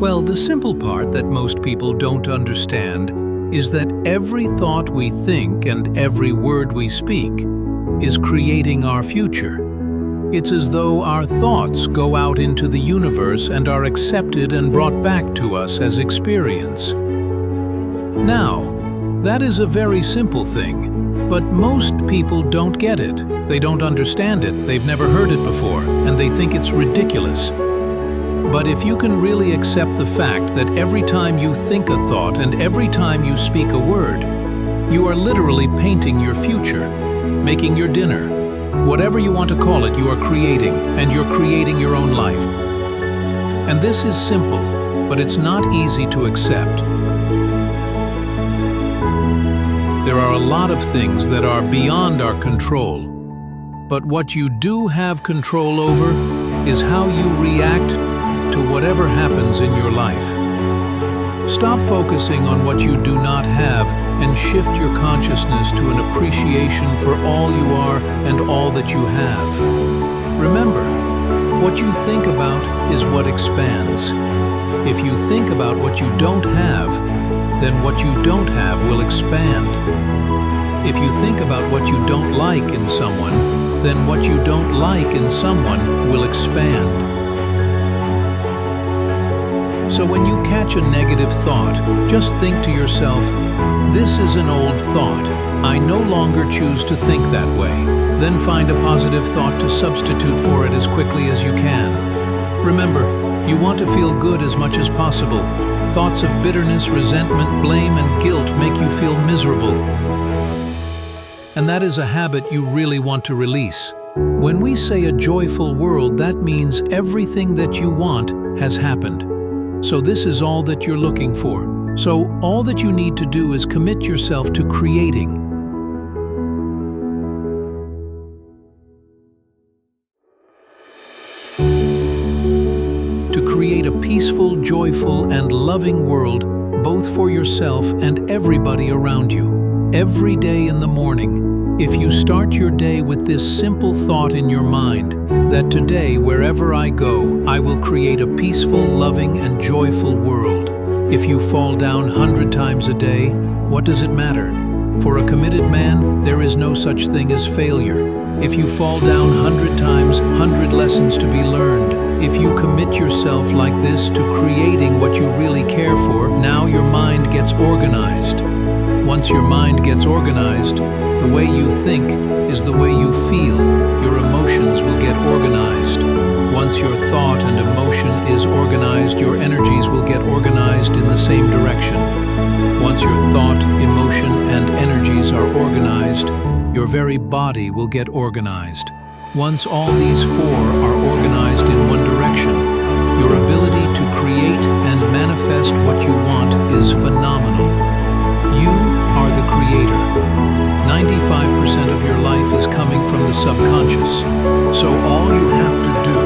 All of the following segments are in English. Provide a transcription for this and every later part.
Well, the simple part that most people don't understand is that every thought we think and every word we speak is creating our future. It's as though our thoughts go out into the universe and are accepted and brought back to us as experience. Now, that is a very simple thing, but most people don't get it. They don't understand it, they've never heard it before, and they think it's ridiculous. But if you can really accept the fact that every time you think a thought and every time you speak a word, you are literally painting your future, making your dinner. Whatever you want to call it, you are creating, and you're creating your own life. And this is simple, but it's not easy to accept. There are a lot of things that are beyond our control, but what you do have control over is how you react to whatever happens in your life. Stop focusing on what you do not have and shift your consciousness to an appreciation for all you are and all that you have. Remember, what you think about is what expands. If you think about what you don't have, then what you don't have will expand. If you think about what you don't like in someone, then what you don't like in someone will expand. So when you catch a negative thought, just think to yourself, this is an old thought. I no longer choose to think that way. Then find a positive thought to substitute for it as quickly as you can. Remember, you want to feel good as much as possible. Thoughts of bitterness, resentment, blame, and guilt make you feel miserable. And that is a habit you really want to release. When we say a joyful world, that means everything that you want has happened. So this is all that you're looking for. So all that you need to do is commit yourself to creating. To create a peaceful, joyful, and loving world, both for yourself and everybody around you. Every day in the morning, if you start your day with this simple thought in your mind, that today, wherever I go, I will create a peaceful, loving, and joyful world. If you fall down 100 times a day, what does it matter? For a committed man, there is no such thing as failure. If you fall down 100 times, 100 lessons to be learned. If you commit yourself like this to creating what you really care for, now your mind gets organized. Once your mind gets organized, the way you think is the way you feel. Your emotions will get organized. Once your thought and emotion is organized, your energies will get organized in the same direction. Once your thought, emotion, and energies are organized, your very body will get organized. Once all these four are organized in one direction, your ability to create and manifest what you want is phenomenal. You are the creator. 95% of your life is coming from the subconscious. So all you have to do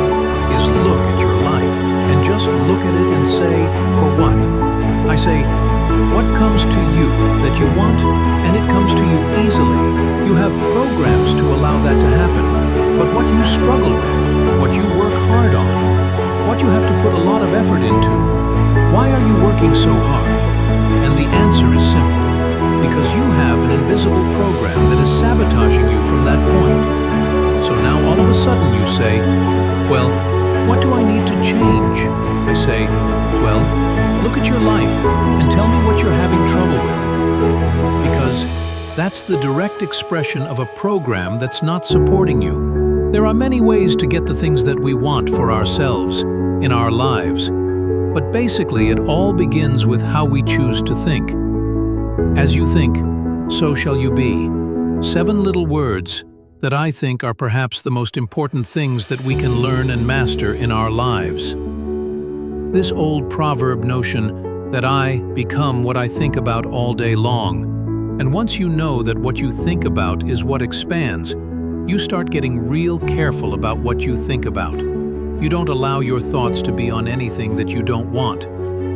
is look at your life and just look at it and say, for what? I say, what comes to you that you want, and it comes to you easily. You have programs to allow that to happen. But what you struggle with, what you work hard on, what you have to put a lot of effort into, why are you working so hard? And the answer is simple. Because you have an invisible program that is sabotaging you from that point. So now all of a sudden you say, well, what do I need to change? I say, well, look at your life and tell me what you're having trouble with. Because that's the direct expression of a program that's not supporting you. There are many ways to get the things that we want for ourselves, in our lives. But basically it all begins with how we choose to think. As you think, so shall you be. 7 little words that I think are perhaps the most important things that we can learn and master in our lives. This old proverb notion that I become what I think about all day long, and once you know that what you think about is what expands, you start getting real careful about what you think about. You don't allow your thoughts to be on anything that you don't want,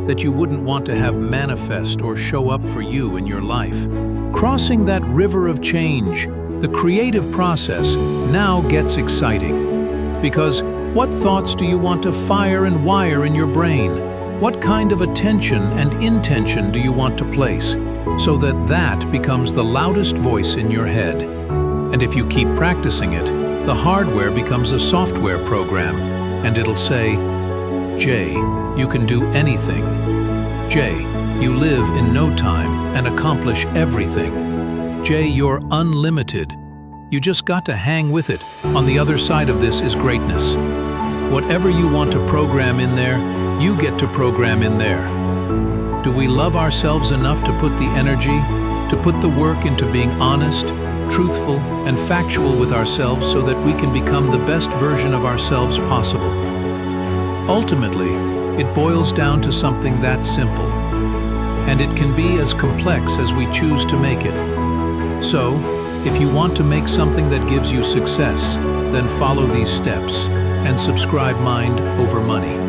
that you wouldn't want to have manifest or show up for you in your life. Crossing that river of change, the creative process, now gets exciting. Because what thoughts do you want to fire and wire in your brain? What kind of attention and intention do you want to place, so that that becomes the loudest voice in your head? And if you keep practicing it, the hardware becomes a software program, and it'll say, Jay, you can do anything. Jay, you live in no time and accomplish everything. Jay, you're unlimited. You just got to hang with it. On the other side of this is greatness. Whatever you want to program in there, you get to program in there. Do we love ourselves enough to put the energy, to put the work into being honest, truthful, and factual with ourselves so that we can become the best version of ourselves possible? Ultimately, it boils down to something that simple, and it can be as complex as we choose to make it. So, if you want to make something that gives you success, then follow these steps and subscribe Mind Over Money.